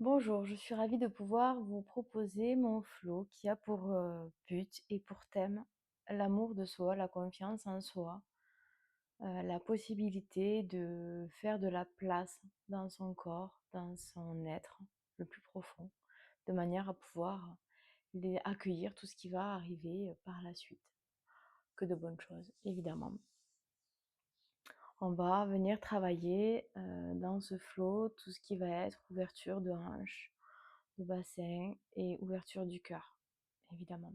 Bonjour, je suis ravie de pouvoir vous proposer mon flow qui a pour but et pour thème l'amour de soi, la confiance en soi, la possibilité de faire de la place dans son corps, dans son être le plus profond, de manière à pouvoir accueillir tout ce qui va arriver par la suite. Que de bonnes choses, évidemment. On va venir travailler dans ce flow tout ce qui va être ouverture de hanche, de bassin et ouverture du cœur, évidemment.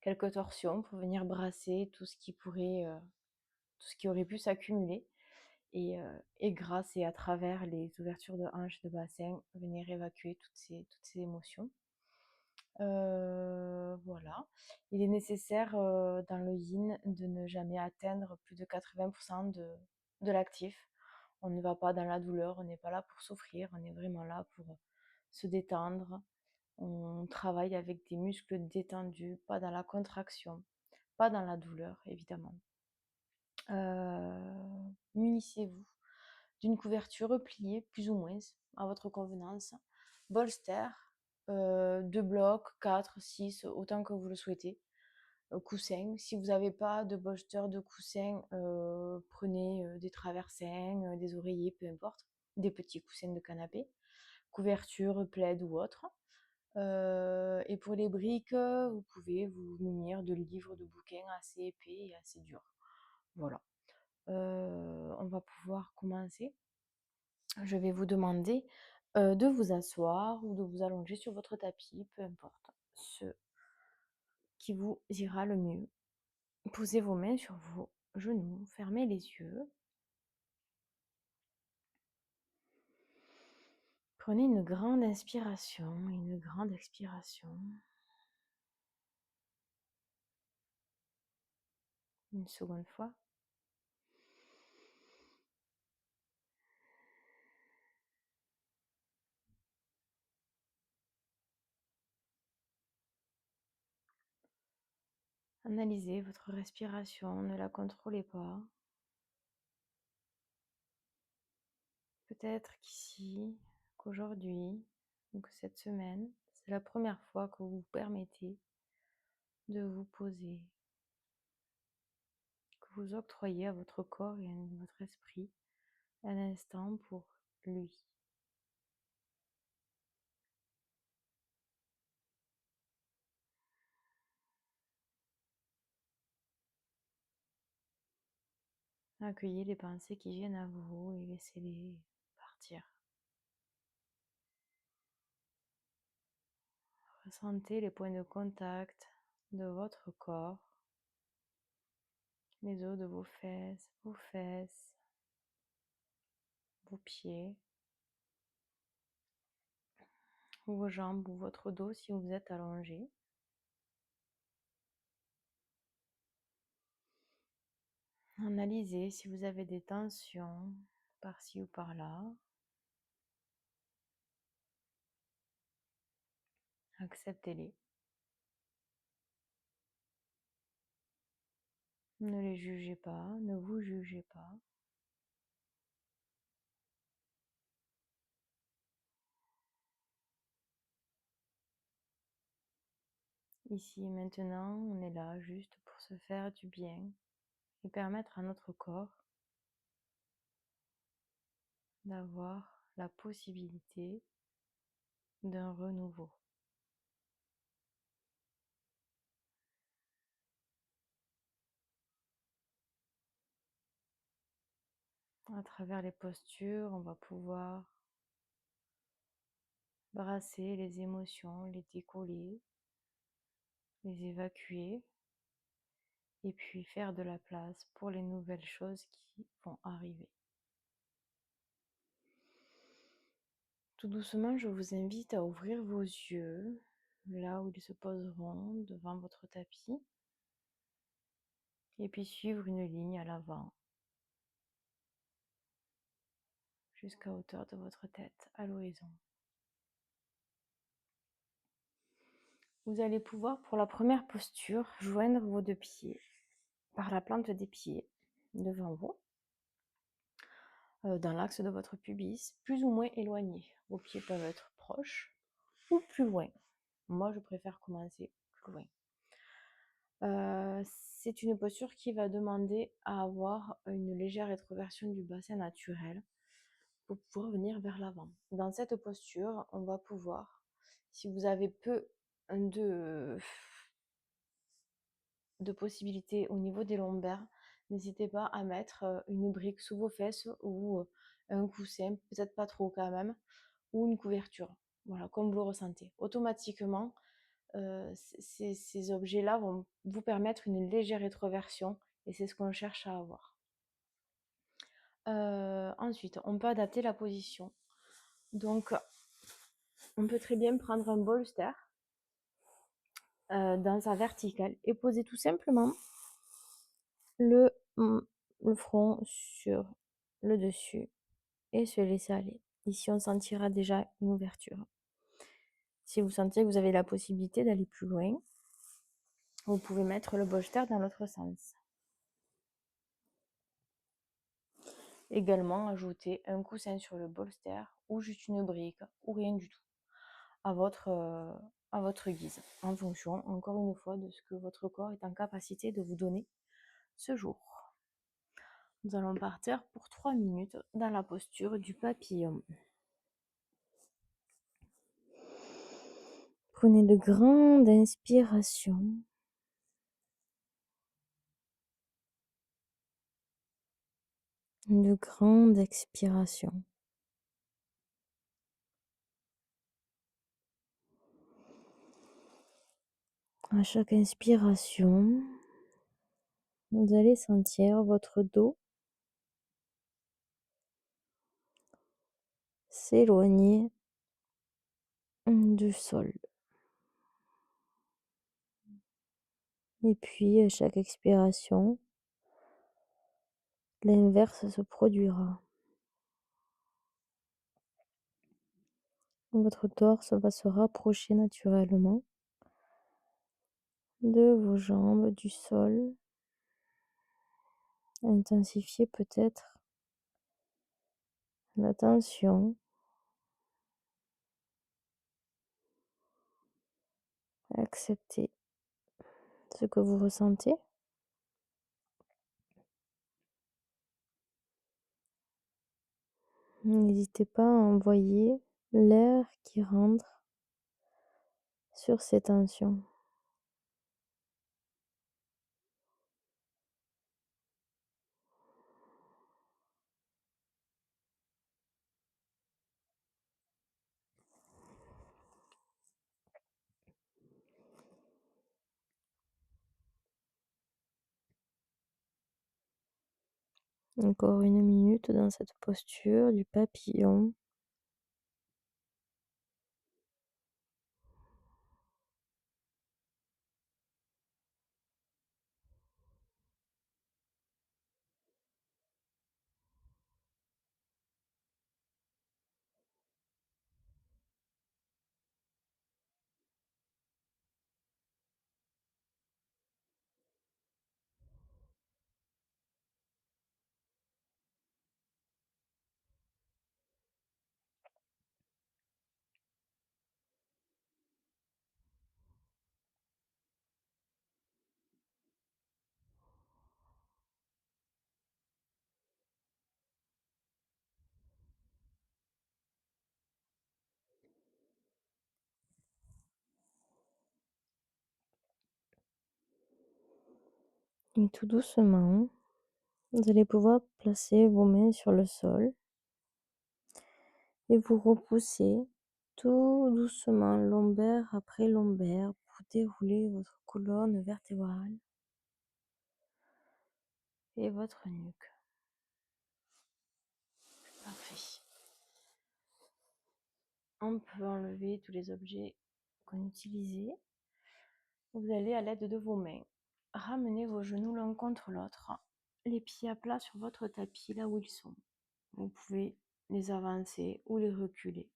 Quelques torsions pour venir brasser tout ce qui pourrait, tout ce qui aurait pu s'accumuler et grâce et à travers les ouvertures de hanche, de bassin, venir évacuer toutes ces émotions. Voilà. Il est nécessaire dans le yin de ne jamais atteindre plus de 80% de l'actif. On ne va pas dans la douleur, on n'est pas là pour souffrir, on est vraiment là pour se détendre. On travaille avec des muscles détendus, pas dans la contraction, pas dans la douleur, évidemment. Munissez-vous d'une couverture pliée, plus ou moins, à votre convenance. Bolster, 2 blocs, 4, 6, autant que vous le souhaitez. Coussin, si vous n'avez pas de bolster, de coussin, prenez des traversins, des oreillers, peu importe, des petits coussins de canapé, couverture, plaid ou autre. Et pour les briques, vous pouvez vous munir de livres, de bouquins assez épais et assez durs. Voilà. On va pouvoir commencer. Je vais vous demander de vous asseoir ou de vous allonger sur votre tapis, peu importe, ce qui vous ira le mieux. Posez vos mains sur vos genoux, fermez les yeux. Prenez une grande inspiration et une grande expiration. Une seconde fois. Analysez votre respiration, ne la contrôlez pas. Peut-être qu'ici, qu'aujourd'hui, ou que cette semaine, c'est la première fois que vous vous permettez de vous poser, que vous octroyez à votre corps et à votre esprit un instant pour lui. Accueillez les pensées qui viennent à vous et laissez-les partir. Ressentez les points de contact de votre corps, les os de vos fesses, vos pieds, ou vos jambes ou votre dos si vous êtes allongé. Analysez si vous avez des tensions par-ci ou par-là. Acceptez-les. Ne les jugez pas, ne vous jugez pas. Ici et maintenant, on est là juste pour se faire du bien et permettre à notre corps d'avoir la possibilité d'un renouveau. À travers les postures, on va pouvoir brasser les émotions, les décoller, les évacuer et puis faire de la place pour les nouvelles choses qui vont arriver. Tout doucement, je vous invite à ouvrir vos yeux là où ils se poseront devant votre tapis et puis suivre une ligne à l'avant jusqu'à hauteur de votre tête, à l'horizon. Vous allez pouvoir, pour la première posture, joindre vos deux pieds par la plante des pieds devant vous, dans l'axe de votre pubis, plus ou moins éloigné. Vos pieds peuvent être proche ou plus loin. Moi, je préfère commencer plus loin. C'est une posture qui va demander à avoir une légère rétroversion du bassin naturel pour pouvoir venir vers l'avant. Dans cette posture, on va pouvoir, si vous avez peu de, de possibilités au niveau des lombaires, n'hésitez pas à mettre une brique sous vos fesses ou un coussin, peut-être pas trop quand même, ou une couverture. Voilà, comme vous le ressentez. Automatiquement, ces objets-là vont vous permettre une légère rétroversion et c'est ce qu'on cherche à avoir. Ensuite, on peut adapter la position. Donc, on peut très bien prendre un bolster dans sa verticale et poser tout simplement le, le front sur le dessus et se laisser aller. Ici, on sentira déjà une ouverture. Si vous sentez que vous avez la possibilité d'aller plus loin, vous pouvez mettre le bolster dans l'autre sens. Également, ajouter un coussin sur le bolster ou juste une brique ou rien du tout à votre guise, en fonction, encore une fois, de ce que votre corps est en capacité de vous donner ce jour. Nous allons partir pour 3 minutes dans la posture du papillon. Prenez de grandes inspirations. De grandes expirations. À chaque inspiration, vous allez sentir votre dos s'éloigner du sol. Et puis, à chaque expiration, l'inverse se produira. Votre torse va se rapprocher naturellement de vos jambes du sol. Intensifiez peut-être la tension. Acceptez ce que vous ressentez. N'hésitez pas à envoyer l'air qui rentre sur ces tensions. Encore 1 minute dans cette posture du papillon. Et tout doucement, vous allez pouvoir placer vos mains sur le sol et vous repousser tout doucement, lombaire après lombaire, pour dérouler votre colonne vertébrale et votre nuque. Parfait. On peut enlever tous les objets qu'on utilisait. Vous allez, à l'aide de vos mains, ramener vos genoux l'un contre l'autre, les pieds à plat sur votre tapis, là où ils sont. Vous pouvez les avancer ou les reculer.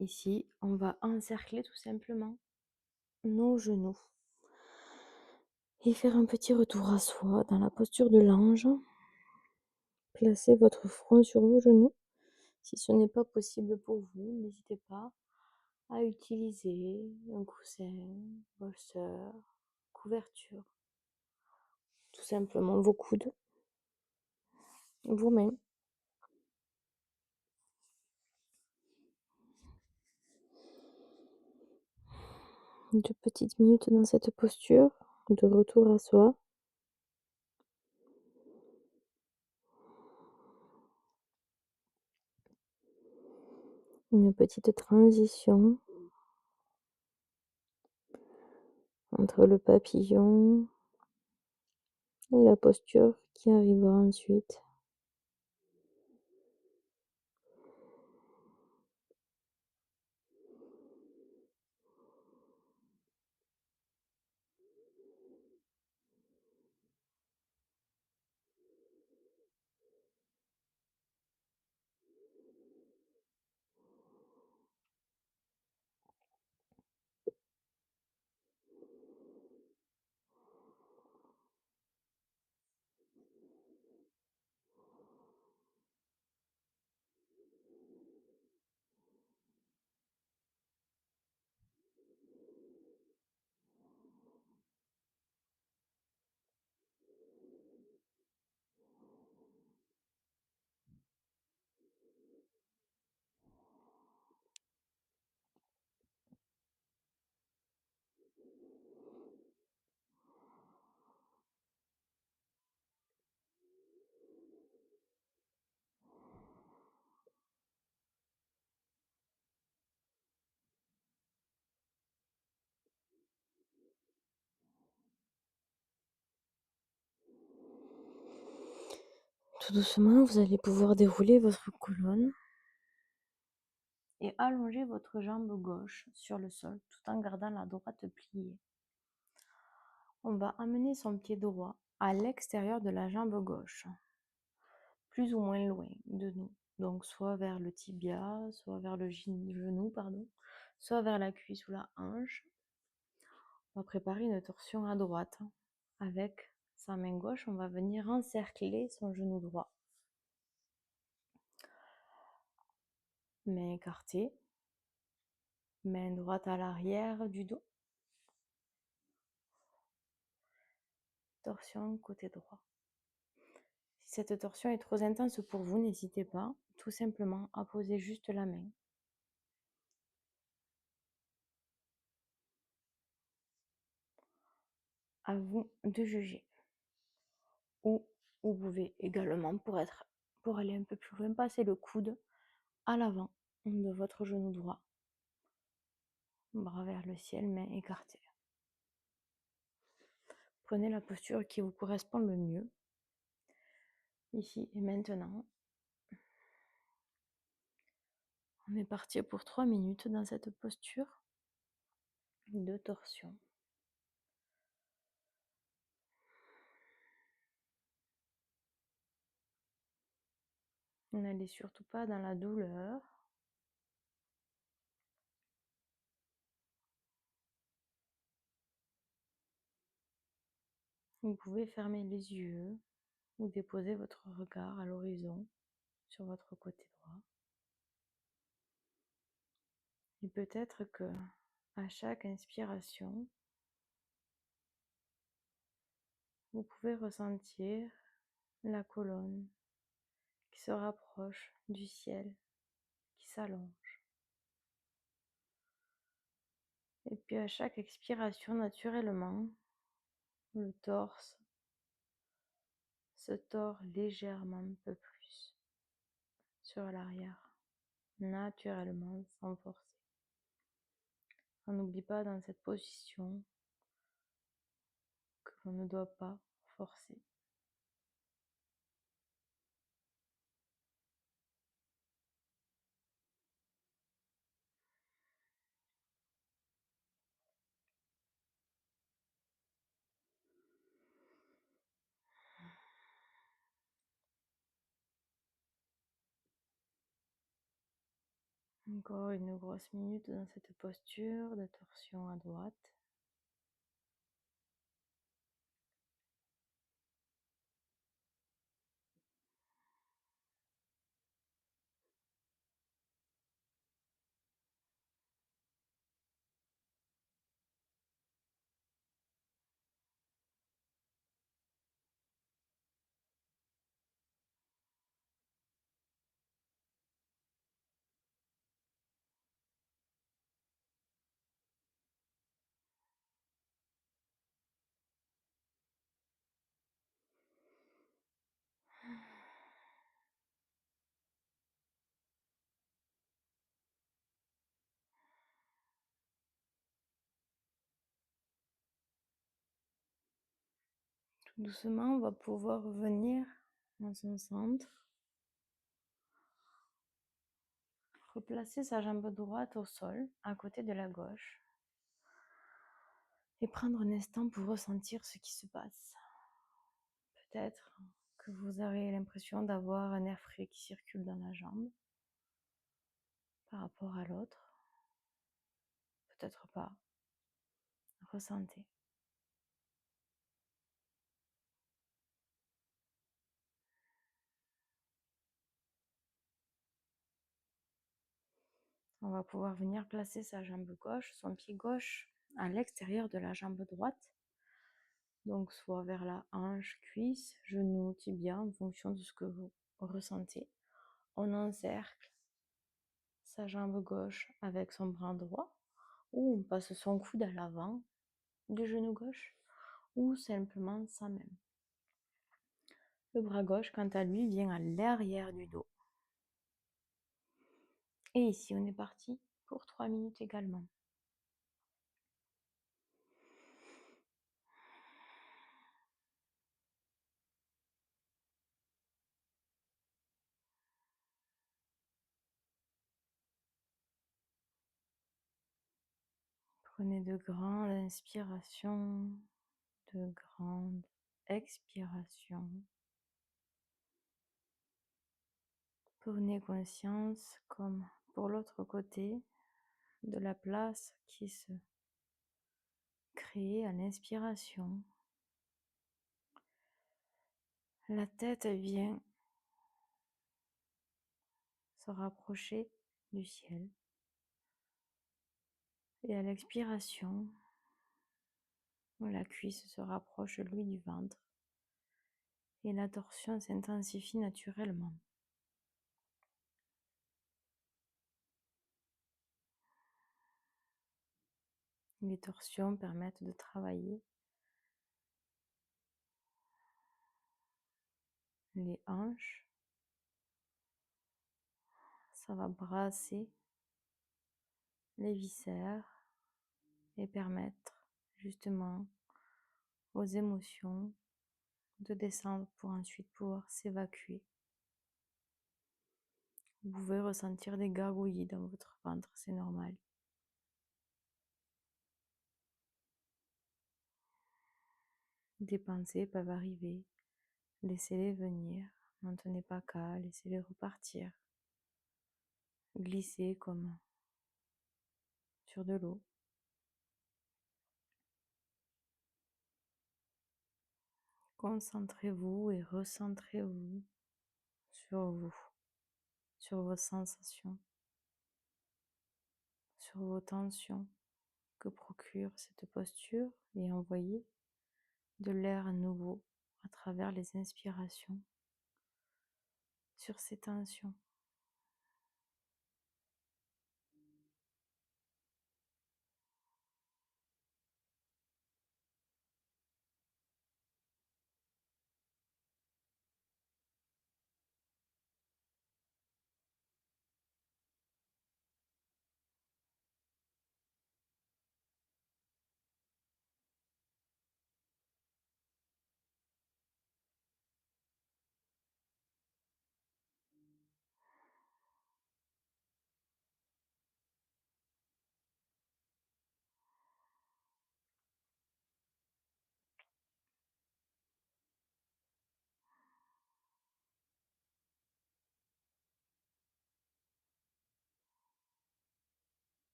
Ici, on va encercler tout simplement nos genoux et faire un petit retour à soi dans la posture de l'ange. Placez votre front sur vos genoux, Si ce n'est pas possible pour vous, n'hésitez pas à utiliser un coussin, bolster, couverture, tout simplement vos coudes, vos mains. 2 petites minutes dans cette posture de retour à soi. Une petite transition entre le papillon et la posture qui arrivera ensuite. Tout doucement, vous allez pouvoir dérouler votre colonne et allonger votre jambe gauche sur le sol tout en gardant la droite pliée. On va amener son pied droit à l'extérieur de la jambe gauche, plus ou moins loin de nous. Donc soit vers le tibia, soit vers le genou, soit vers la cuisse ou la hanche. On va préparer une torsion à droite. Avec sa main gauche, on va venir encercler son genou droit. Main écartée, main droite à l'arrière du dos. Torsion côté droit. Si cette torsion est trop intense pour vous, n'hésitez pas tout simplement à poser juste la main. À vous de juger. Ou vous pouvez également, pour aller un peu plus loin, passer le coude à l'avant de votre genou droit. Bras vers le ciel, main écartée. Prenez la posture qui vous correspond le mieux, ici et maintenant. On est parti pour 3 minutes dans cette posture de torsion. N'allez surtout pas dans la douleur. Vous pouvez fermer les yeux ou déposer votre regard à l'horizon sur votre côté droit. Et peut-être que à chaque inspiration, vous pouvez ressentir la colonne qui se rapproche du ciel, qui s'allonge. Et puis à chaque expiration, naturellement, le torse se tord légèrement un peu plus sur l'arrière, naturellement, sans forcer. On n'oublie pas dans cette position que l'on ne doit pas forcer. Encore une grosse minute dans cette posture de torsion à droite. Doucement, on va pouvoir revenir dans son centre. Replacer sa jambe droite au sol, à côté de la gauche. Et prendre un instant pour ressentir ce qui se passe. Peut-être que vous aurez l'impression d'avoir un air frais qui circule dans la jambe par rapport à l'autre. Peut-être pas. Ressentez. On va pouvoir venir placer sa jambe gauche, son pied gauche à l'extérieur de la jambe droite. Donc soit vers la hanche, cuisse, genou, tibia, en fonction de ce que vous ressentez. On encercle sa jambe gauche avec son bras droit, ou on passe son coude à l'avant du genou gauche, ou simplement sa main. Le bras gauche, quant à lui, vient à l'arrière du dos. Et ici, on est parti pour 3 minutes également. Prenez de grandes inspirations, de grandes expirations. Prenez conscience, comme pour l'autre côté, de la place qui se crée à l'inspiration. La tête vient se rapprocher du ciel. Et à l'expiration, la cuisse se rapproche, lui, du ventre. Et la torsion s'intensifie naturellement. Les torsions permettent de travailler les hanches. Ça va brasser les viscères et permettre justement aux émotions de descendre pour ensuite pouvoir s'évacuer. Vous pouvez ressentir des gargouillis dans votre ventre, c'est normal. Des pensées peuvent arriver, laissez-les venir, n'en tenez pas qu'à, laissez-les repartir. Glissez comme sur de l'eau. Concentrez-vous et recentrez-vous sur vous, sur vos sensations, sur vos tensions que procure cette posture et envoyez de l'air nouveau à travers les inspirations sur ces tensions.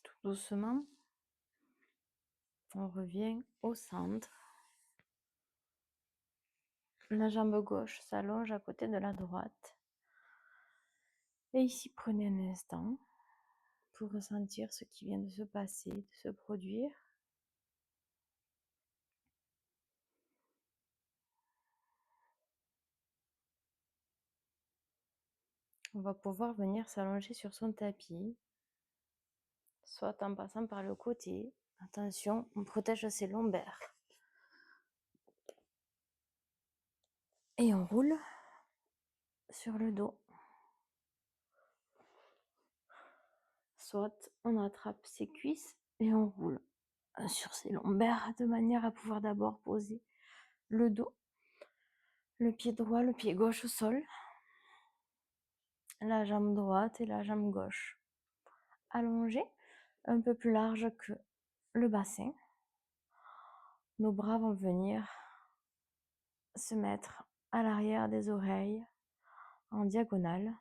Tout doucement, on revient au centre. La jambe gauche s'allonge à côté de la droite. Et ici, prenez un instant pour ressentir ce qui vient de se passer, de se produire. On va pouvoir venir s'allonger sur son tapis, soit en passant par le côté. Attention, on protège ses lombaires. Et on roule sur le dos. Soit on attrape ses cuisses et on roule. sur ses lombaires de manière à pouvoir d'abord poser le dos, le pied droit, le pied gauche au sol, la jambe droite et la jambe gauche allongées, un peu plus large que le bassin. Nos bras vont venir se mettre à l'arrière des oreilles en diagonale.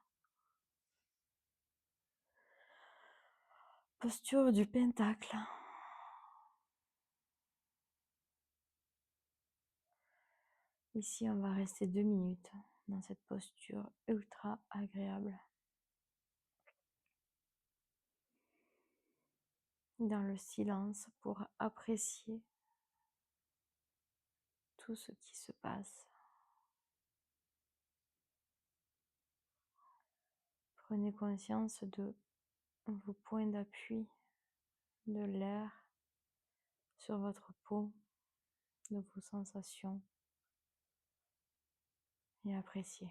Posture du pentacle. Ici, on va rester 2 minutes dans cette posture ultra agréable. Dans le silence pour apprécier tout ce qui se passe. Prenez conscience de vos points d'appui, de l'air sur votre peau, de vos sensations et appréciez.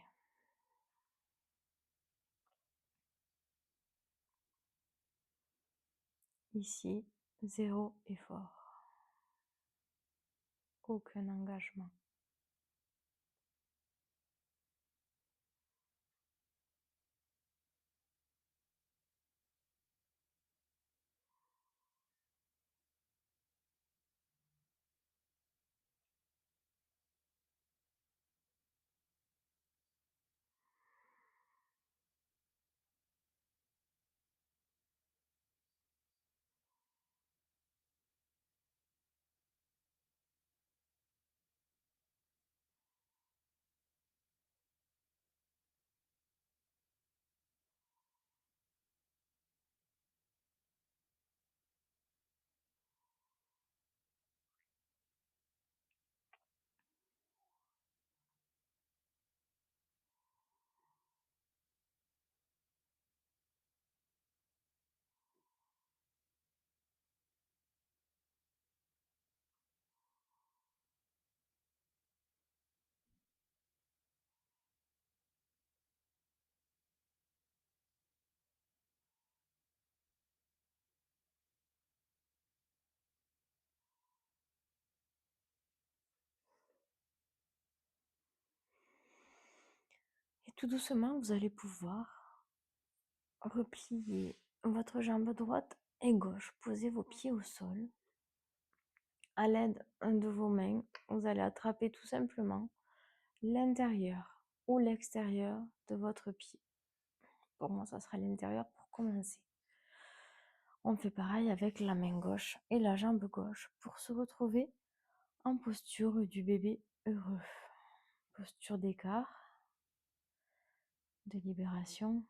Ici, 0 effort, aucun engagement. Et tout doucement, vous allez pouvoir replier votre jambe droite et gauche. Posez vos pieds au sol. À l'aide de vos mains, vous allez attraper tout simplement l'intérieur ou l'extérieur de votre pied. Pour moi, ça sera l'intérieur pour commencer. On fait pareil avec la main gauche et la jambe gauche pour se retrouver en posture du bébé heureux. Posture d'écart, de libération.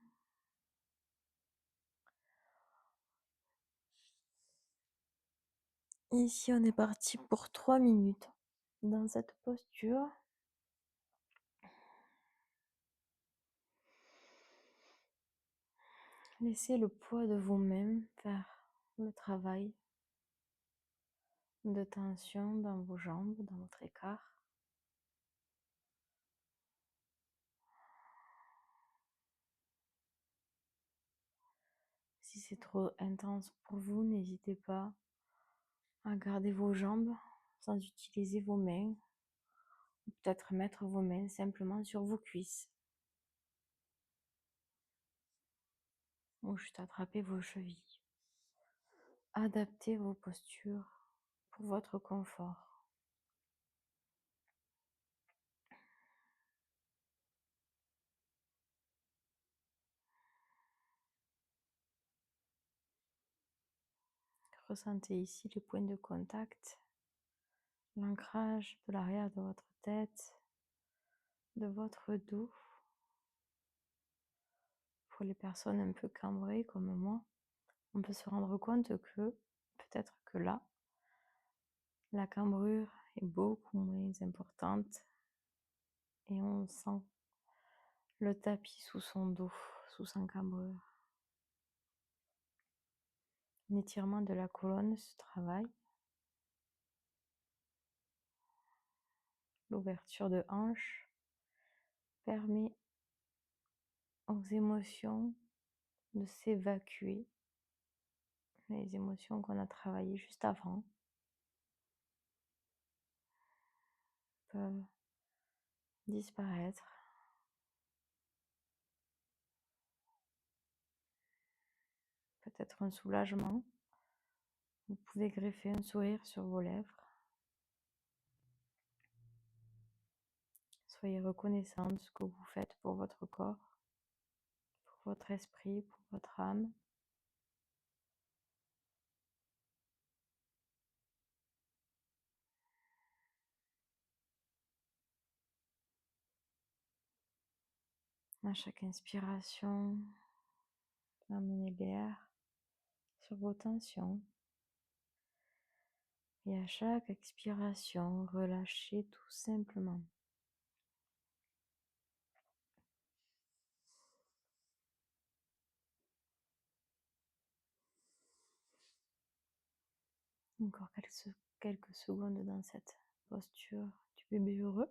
Ici, on est parti pour 3 minutes dans cette posture. Laissez le poids de vos mains faire le travail de tension dans vos jambes, dans votre écart. Si c'est trop intense pour vous, n'hésitez pas à garder vos jambes sans utiliser vos mains. Ou peut-être mettre vos mains simplement sur vos cuisses. Ou juste attraper vos chevilles. Adaptez vos postures pour votre confort. Ressentez ici les points de contact, l'ancrage de l'arrière de votre tête, de votre dos. Pour les personnes un peu cambrées comme moi, on peut se rendre compte que peut-être que là, la cambrure est beaucoup moins importante et on sent le tapis sous son dos, sous son cambrure. L'étirement de la colonne se travaille. L'ouverture de hanche permet aux émotions de s'évacuer, les émotions qu'on a travaillées juste avant. peuvent disparaître. Peut-être un soulagement. Vous pouvez greffer un sourire sur vos lèvres. Soyez reconnaissant de ce que vous faites pour votre corps, pour votre esprit, pour votre âme. À chaque inspiration, amenez l'air sur vos tensions. Et à chaque expiration, relâchez tout simplement. Encore quelques secondes dans cette posture du bébé heureux.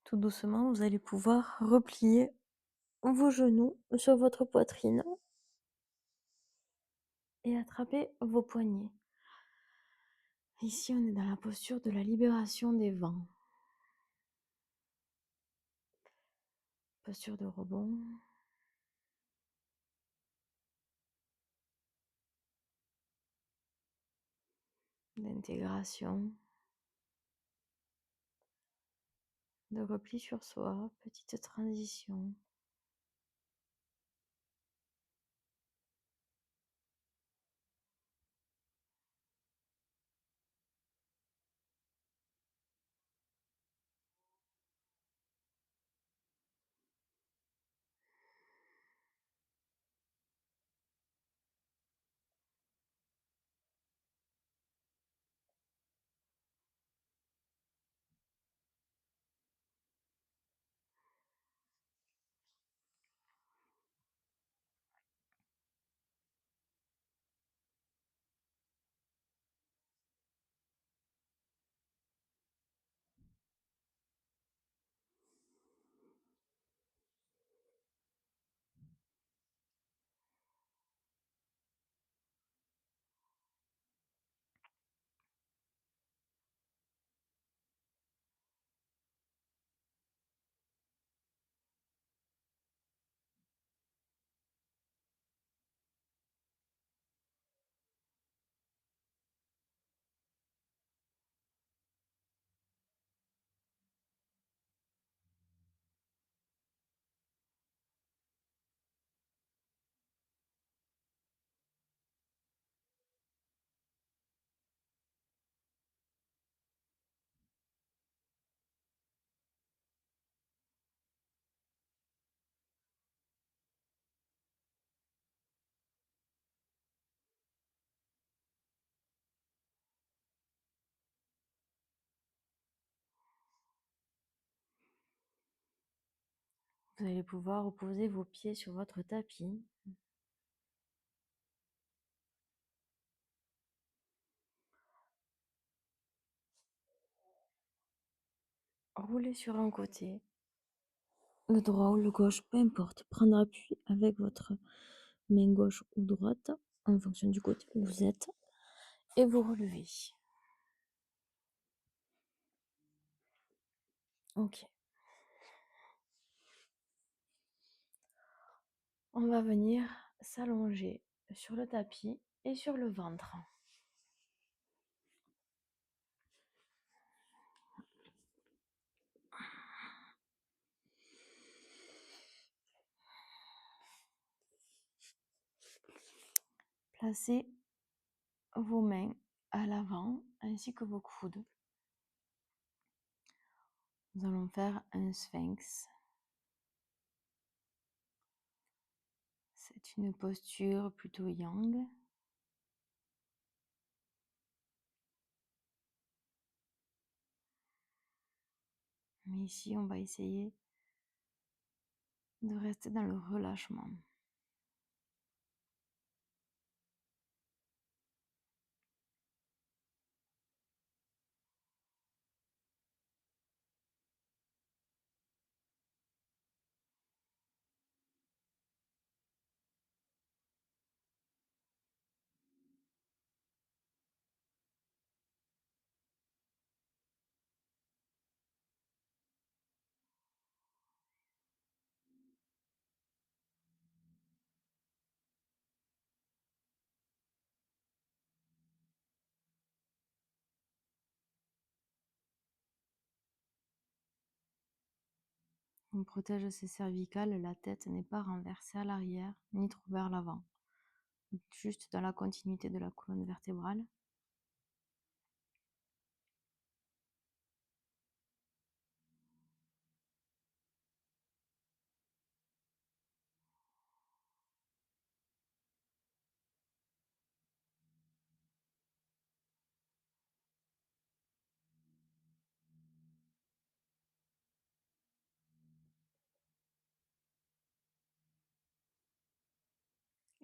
Tout doucement, vous allez pouvoir replier vos genoux sur votre poitrine et attraper vos poignets. Ici, on est dans la posture de la libération des vents. Posture de rebond. D'intégration. De repli sur soi. Petite transition. Vous allez pouvoir reposer vos pieds sur votre tapis. Rouler sur un côté. Le droit ou le gauche, peu importe. Prendre appui avec votre main gauche ou droite en fonction du côté où vous êtes. Et vous relevez. Ok. On va venir s'allonger sur le tapis et sur le ventre. Placez vos mains à l'avant ainsi que vos coudes. Nous allons faire un sphinx. C'est une posture plutôt yang. Mais ici, on va essayer de rester dans le relâchement. On protège ses cervicales, la tête n'est pas renversée à l'arrière ni trop vers l'avant, juste dans la continuité de la colonne vertébrale.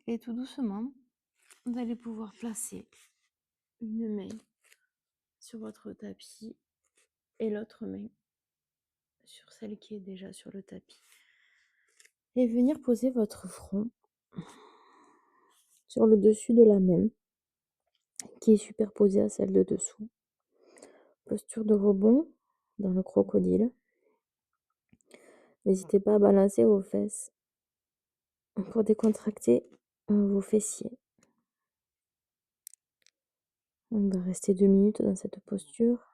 Et tout doucement, vous allez pouvoir placer une main sur votre tapis et l'autre main sur celle qui est déjà sur le tapis. Et venir poser votre front sur le dessus de la main qui est superposée à celle de dessous. Posture de rebond dans le crocodile. N'hésitez pas à balancer vos fesses pour décontracter vos fessiers. On va rester 2 minutes dans cette posture.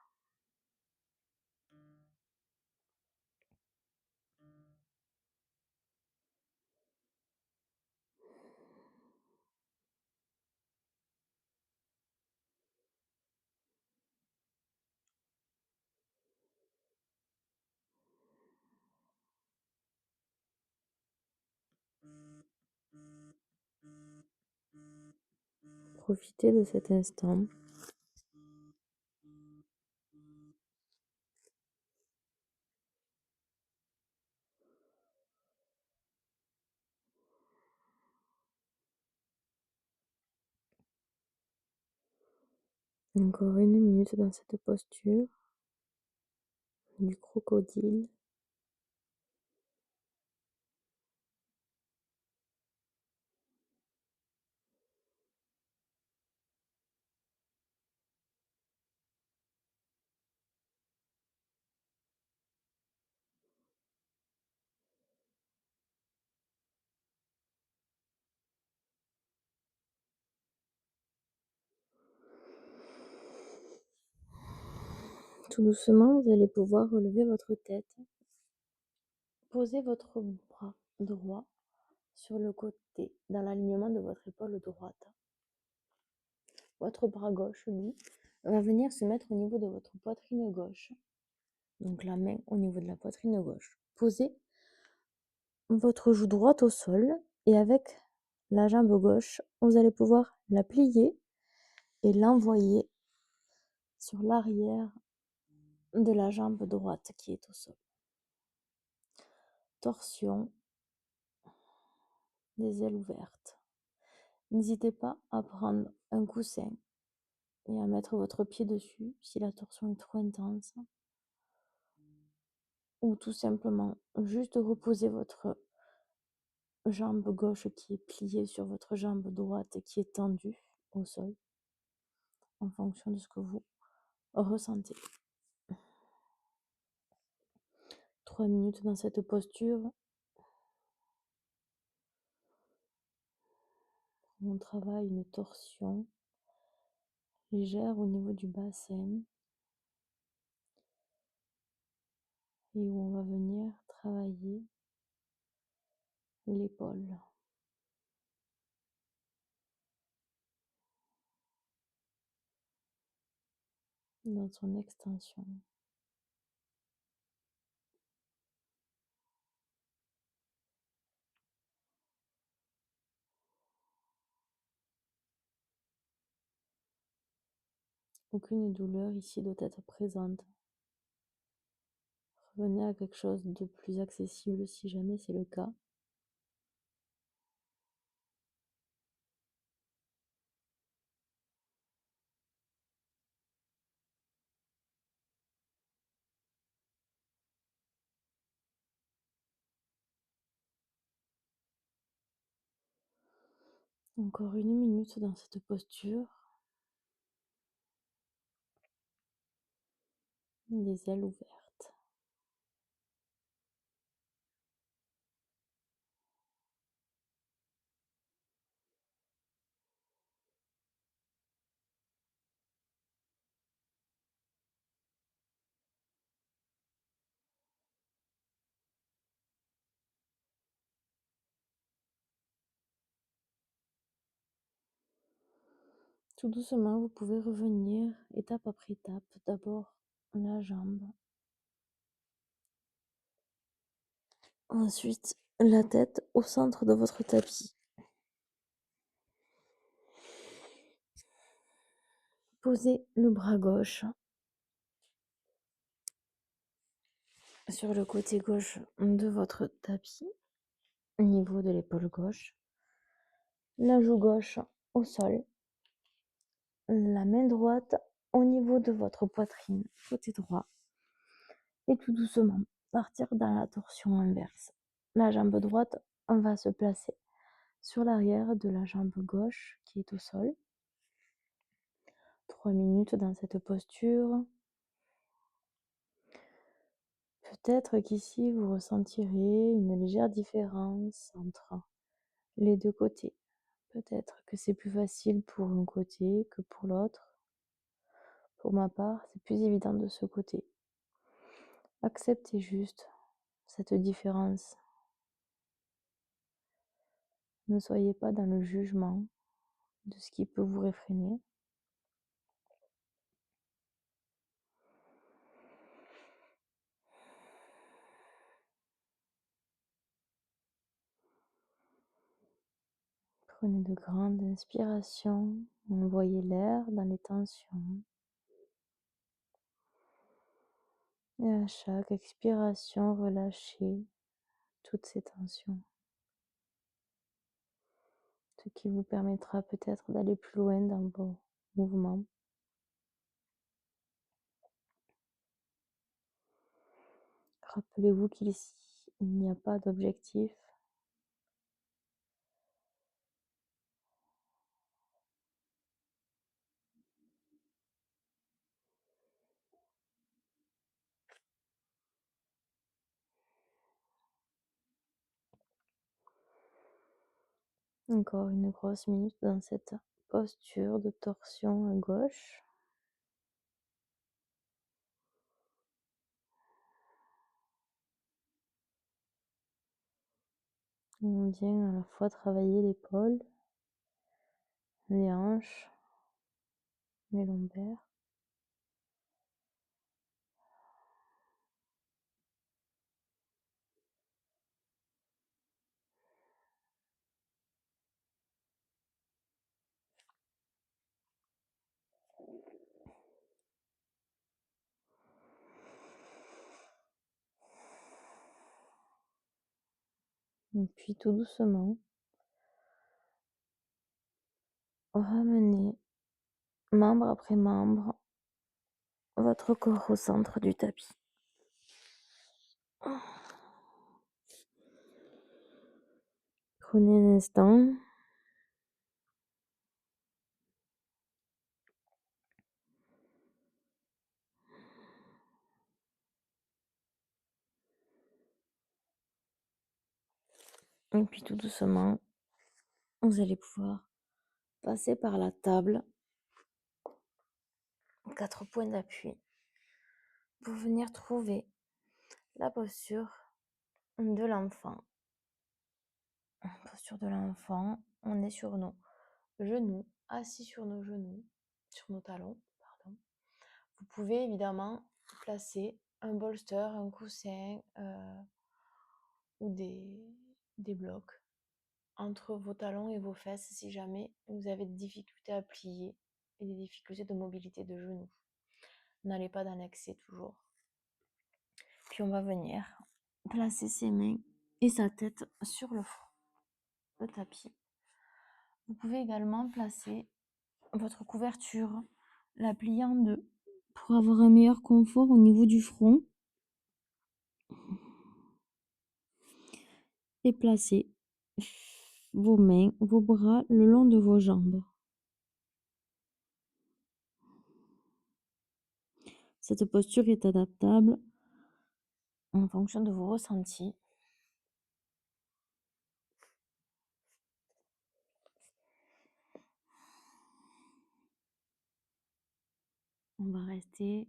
Profitez de cet instant. Encore 1 minute dans cette posture du crocodile. Tout doucement, vous allez pouvoir relever votre tête. Posez votre bras droit sur le côté, dans l'alignement de votre épaule droite. Votre bras gauche, lui, va venir se mettre au niveau de votre poitrine gauche. Donc la main au niveau de la poitrine gauche. Posez votre joue droite au sol et avec la jambe gauche, vous allez pouvoir la plier et l'envoyer sur l'arrière de la jambe droite qui est au sol. Torsion des ailes ouvertes. N'hésitez pas à prendre un coussin et à mettre votre pied dessus si la torsion est trop intense. Ou tout simplement juste reposer votre jambe gauche qui est pliée sur votre jambe droite qui est tendue au sol en fonction de ce que vous ressentez. 3 minutes dans cette posture. On travaille une torsion légère au niveau du bassin et où on va venir travailler l'épaule dans son extension. Aucune douleur ici doit être présente. Revenez à quelque chose de plus accessible si jamais c'est le cas. Encore 1 minute dans cette posture. Les ailes ouvertes. tout doucement, vous pouvez revenir étape après étape. D'abord la jambe, ensuite la tête au centre de votre tapis. Posez le bras gauche sur le côté gauche de votre tapis, au niveau de l'épaule gauche. La joue gauche au sol. La main droite au niveau de votre poitrine, côté droit. Et tout doucement, partir dans la torsion inverse. La jambe droite va se placer sur l'arrière de la jambe gauche qui est au sol. 3 minutes dans cette posture. Peut-être qu'ici vous ressentirez une légère différence entre les deux côtés. Peut-être que c'est plus facile pour un côté que pour l'autre. Pour ma part, c'est plus évident de ce côté. Acceptez juste cette différence. Ne soyez pas dans le jugement de ce qui peut vous réfréner. Prenez de grandes inspirations, envoyez l'air dans les tensions. Et à chaque expiration, relâchez toutes ces tensions. Ce qui vous permettra peut-être d'aller plus loin dans vos mouvements. Rappelez-vous qu'ici, il n'y a pas d'objectif. Encore une grosse minute dans cette posture de torsion à gauche. On vient à la fois travailler l'épaule, les hanches, les lombaires. Et puis tout doucement, ramenez membre après membre votre corps au centre du tapis. Prenez un instant. Et puis tout doucement, vous allez pouvoir passer par la table. 4 points d'appui pour venir trouver la posture de l'enfant. Posture de l'enfant, on est sur nos genoux, assis sur nos genoux, sur nos talons, pardon. Vous pouvez évidemment placer un bolster, un coussin ou des blocs entre vos talons et vos fesses si jamais vous avez des difficultés à plier et des difficultés de mobilité de genoux. N'allez pas dans l'excès toujours. Puis on va venir placer ses mains et sa tête sur le tapis. Vous pouvez également placer votre couverture, la plier en deux pour avoir un meilleur confort au niveau du front. Et placer vos mains, vos bras le long de vos jambes. Cette posture est adaptable en fonction de vos ressentis. On va rester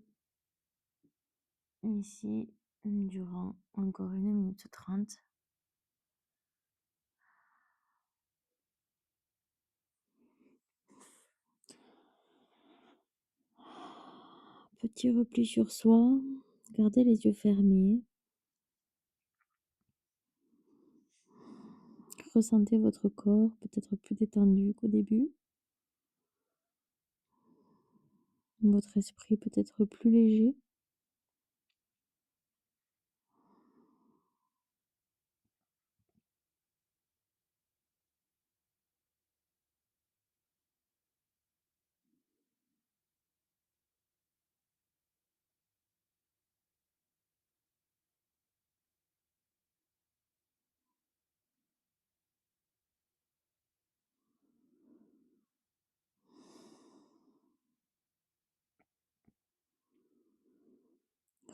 ici durant encore 1 minute 30. Petit repli sur soi, gardez les yeux fermés, ressentez votre corps peut-être plus détendu qu'au début, votre esprit peut-être plus léger.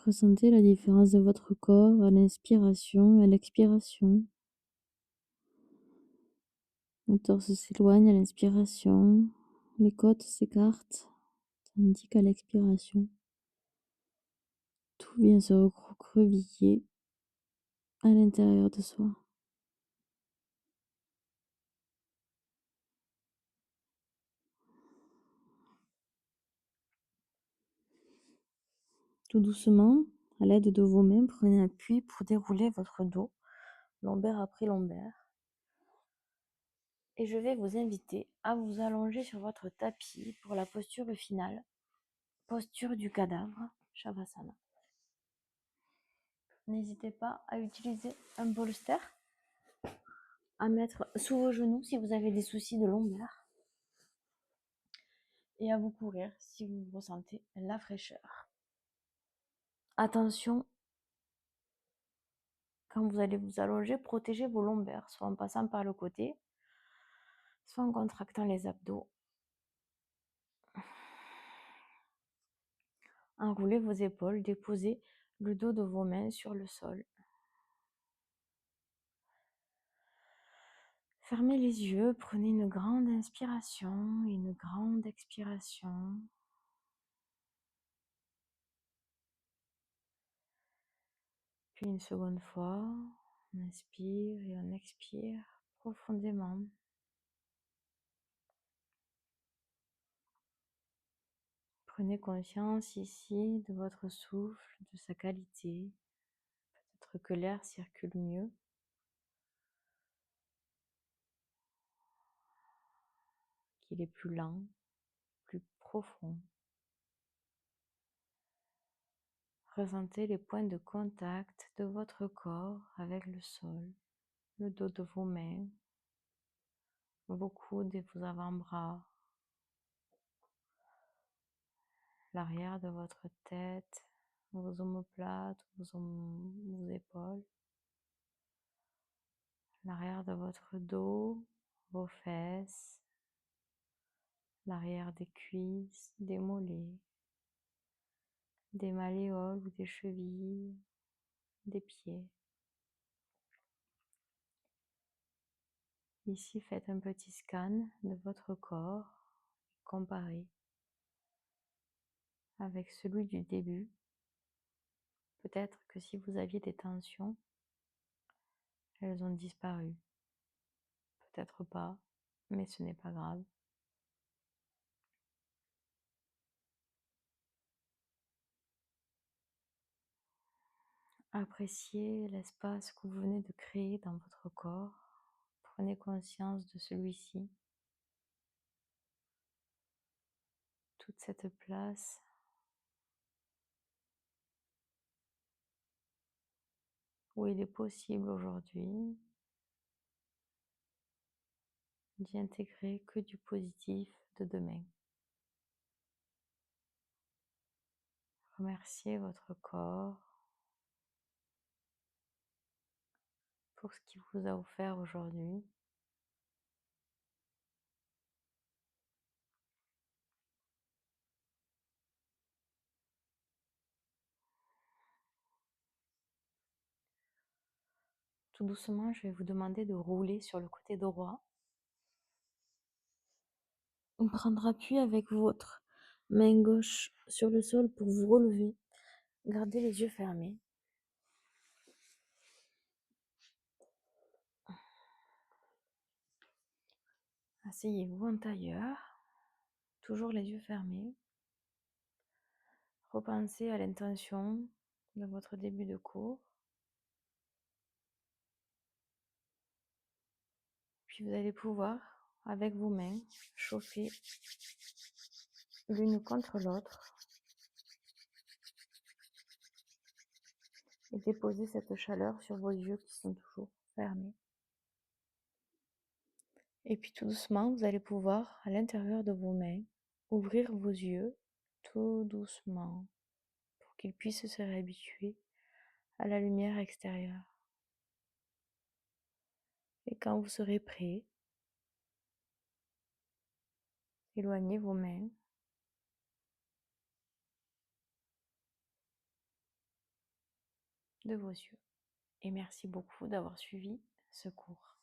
Ressentez la différence de votre corps à l'inspiration et à l'expiration. Le torse s'éloigne à l'inspiration, les côtes s'écartent, tandis qu'à l'expiration, tout vient se recroqueviller à l'intérieur de soi. Tout doucement, à l'aide de vos mains, prenez appui pour dérouler votre dos, lombaire après lombaire. Et je vais vous inviter à vous allonger sur votre tapis pour la posture finale, posture du cadavre, Shavasana. N'hésitez pas à utiliser un bolster, à mettre sous vos genoux si vous avez des soucis de lombaire et à vous couvrir si vous ressentez la fraîcheur. Attention, quand vous allez vous allonger, protégez vos lombaires, soit en passant par le côté, soit en contractant les abdos. Enroulez vos épaules, déposez le dos de vos mains sur le sol. Fermez les yeux, prenez une grande inspiration et une grande expiration. Puis une seconde fois, on inspire et on expire profondément. Prenez conscience ici de votre souffle, de sa qualité. Peut-être que l'air circule mieux, qu'il est plus lent, plus profond. Ressentez les points de contact de votre corps avec le sol, le dos de vos mains, vos coudes et vos avant-bras, l'arrière de votre tête, vos omoplates, vos épaules, l'arrière de votre dos, vos fesses, l'arrière des cuisses, des mollets, des malléoles ou des chevilles, des pieds. Ici, faites un petit scan de votre corps, comparé avec celui du début. Peut-être que si vous aviez des tensions, elles ont disparu. Peut-être pas, mais ce n'est pas grave. Appréciez l'espace que vous venez de créer dans votre corps. Prenez conscience de celui-ci, toute cette place où il est possible aujourd'hui d'y intégrer que du positif de demain. Remerciez votre corps pour ce qu'il vous a offert aujourd'hui. Tout doucement, je vais vous demander de rouler sur le côté droit. Prendre appui avec votre main gauche sur le sol pour vous relever. Gardez les yeux fermés. Asseyez-vous en tailleur, toujours les yeux fermés. repensez à l'intention de votre début de cours. Puis vous allez pouvoir, avec vos mains, chauffer l'une contre l'autre et déposer cette chaleur sur vos yeux qui sont toujours fermés. Et puis tout doucement, vous allez pouvoir, à l'intérieur de vos mains, ouvrir vos yeux tout doucement pour qu'ils puissent se réhabituer à la lumière extérieure. Et quand vous serez prêt, éloignez vos mains de vos yeux. Et merci beaucoup d'avoir suivi ce cours.